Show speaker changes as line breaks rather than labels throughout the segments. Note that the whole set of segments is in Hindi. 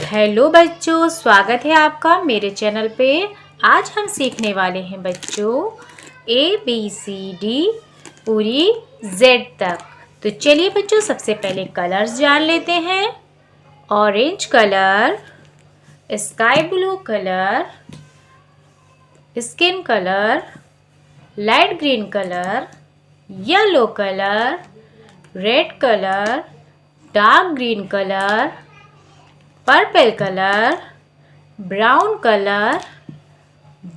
हेलो बच्चों, स्वागत है आपका मेरे चैनल पे। आज हम सीखने वाले हैं बच्चों ABCD पूरी Z तक। तो चलिए बच्चों, सबसे पहले कलर्स जान लेते हैं। Orange colour, sky blue colour, skin colour, light green colour, yellow colour, red colour, dark green colour, purple colour, brown colour,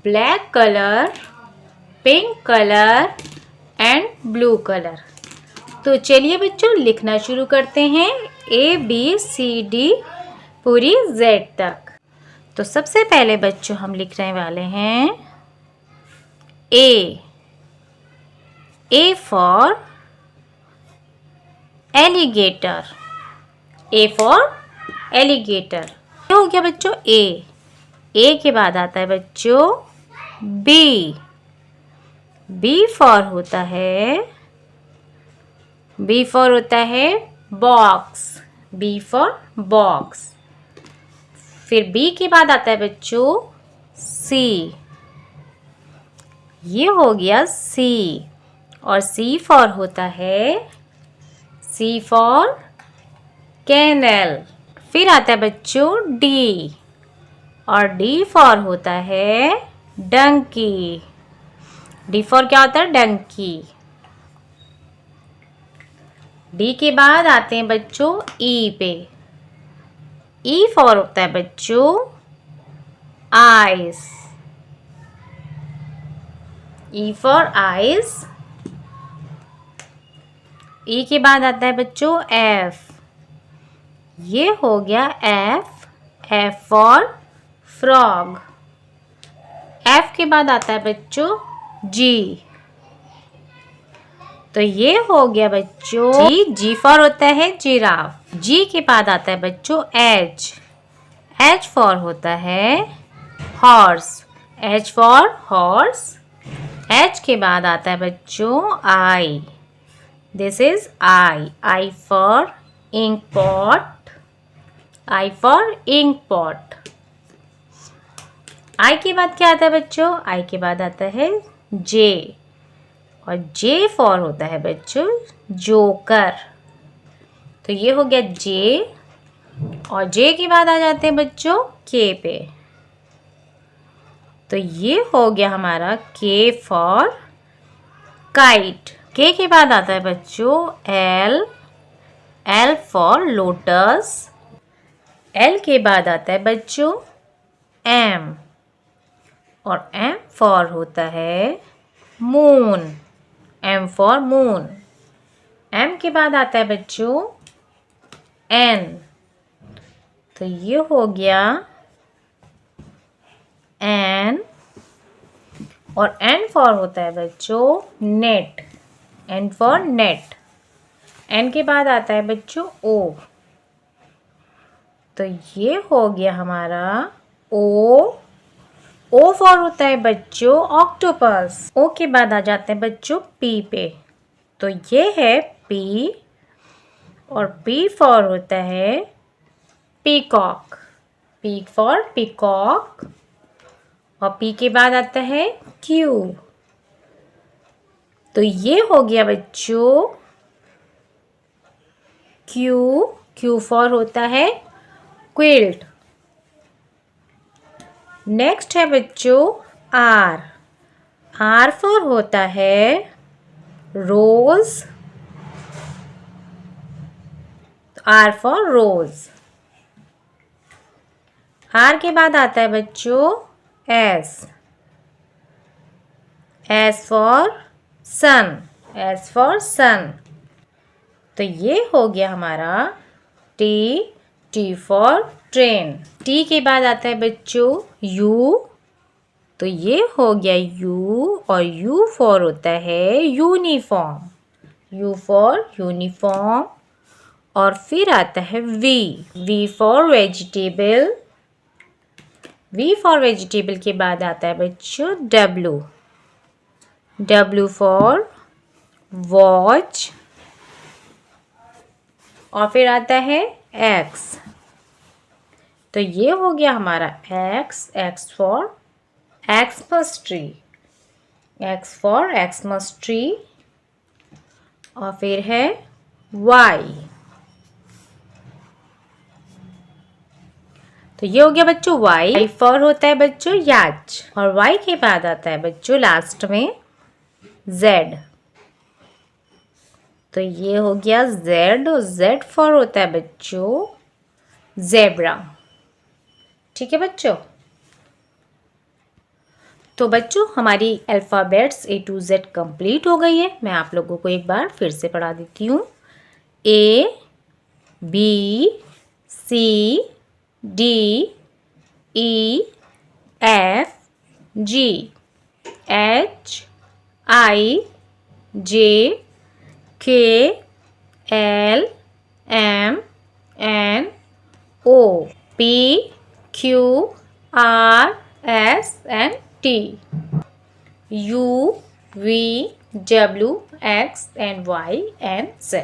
black colour, pink colour and blue colour. तो चलिए बच्चों, लिखना शुरू करते हैं ABCD पूरी Z तक। तो सबसे पहले बच्चों हम लिखने वाले हैं A for alligator. A for alligator. ये हो गया बच्चों ए के बाद आता है बच्चों बी फॉर होता है बॉक्स। B for box. फिर बी के बाद आता है बच्चों सी। ये हो गया सी। और सी फॉर होता है सी फॉर कैनल। फिर आता है बच्चों डी। और डी फॉर होता है डंकी। डी फॉर क्या होता है? डंकी। डी के बाद आते हैं बच्चों ई पे। ई फॉर होता है बच्चों ice. E for ice. E के बाद आता है बच्चों एफ। ये हो गया एफ फॉर फ्रॉग। एफ के बाद आता है बच्चों जी। तो ये हो गया बच्चों जी फॉर होता है जिराफ। जी के बाद आता है बच्चों एच फॉर होता है horse. H for horse. H के बाद आता है बच्चों I. This is I for ink pot. I for ink pot. I के बाद क्या आता है बच्चों? आई के बाद आता है जे। और जे फॉर होता है बच्चों जोकर। तो ये हो गया जे। और जे के बाद आ जाते हैं बच्चों के पे। तो ये हो गया हमारा के फॉर काइट। के बाद आता है बच्चों एल फॉर लोटस। एल के बाद आता है बच्चों एम। और एम फॉर होता है moon. M for moon. M के बाद आता है बच्चों एन। तो ये हो गया एन। और एन फॉर होता है बच्चों net. N for net. N के बाद आता है बच्चों ओ। तो ये हो गया हमारा ओ फॉर होता है बच्चों ऑक्टोपस। ओ के बाद आ जाते हैं बच्चों पी पे। तो ये है पी। और पी फॉर होता है पीकॉक। P for peacock. और पी के बाद आता है क्यू। तो ये हो गया बच्चों क्यू फॉर होता है क्विल्ट। नेक्स्ट है बच्चों आर फॉर होता है rose. R for rose. R के बाद आता है बच्चों S for sun. S for sun. तो ये हो गया हमारा टी फॉर ट्रेन। टी के बाद आता है बच्चों यू। तो ये हो गया यू। और यू फॉर होता है यूनिफॉर्म। You for uniform. और फिर आता है V for vegetable. V for vegetable के बाद आता है बच्चों डब्ल्यू फॉर वॉच। और फिर आता है एक्स। तो ये हो गया हमारा x, x for Xmas tree, x for Xmas tree. और फिर है वाई, तो ये हो गया बच्चों वाई। वाई फॉर होता है बच्चों याच, और वाई के बाद आता है बच्चों लास्ट में जेड, तो ये हो गया जेड, और जेड फॉर होता है बच्चों जेब्रा। ठीक है बच्चों, तो बच्चों हमारी alphabets A to Z complete हो गई है। मैं आप लोगों को एक बार फिर से पढ़ा देती हूँ। A B C D E F G H I J K L M N O P Q R S and T U V W X and Y and Z।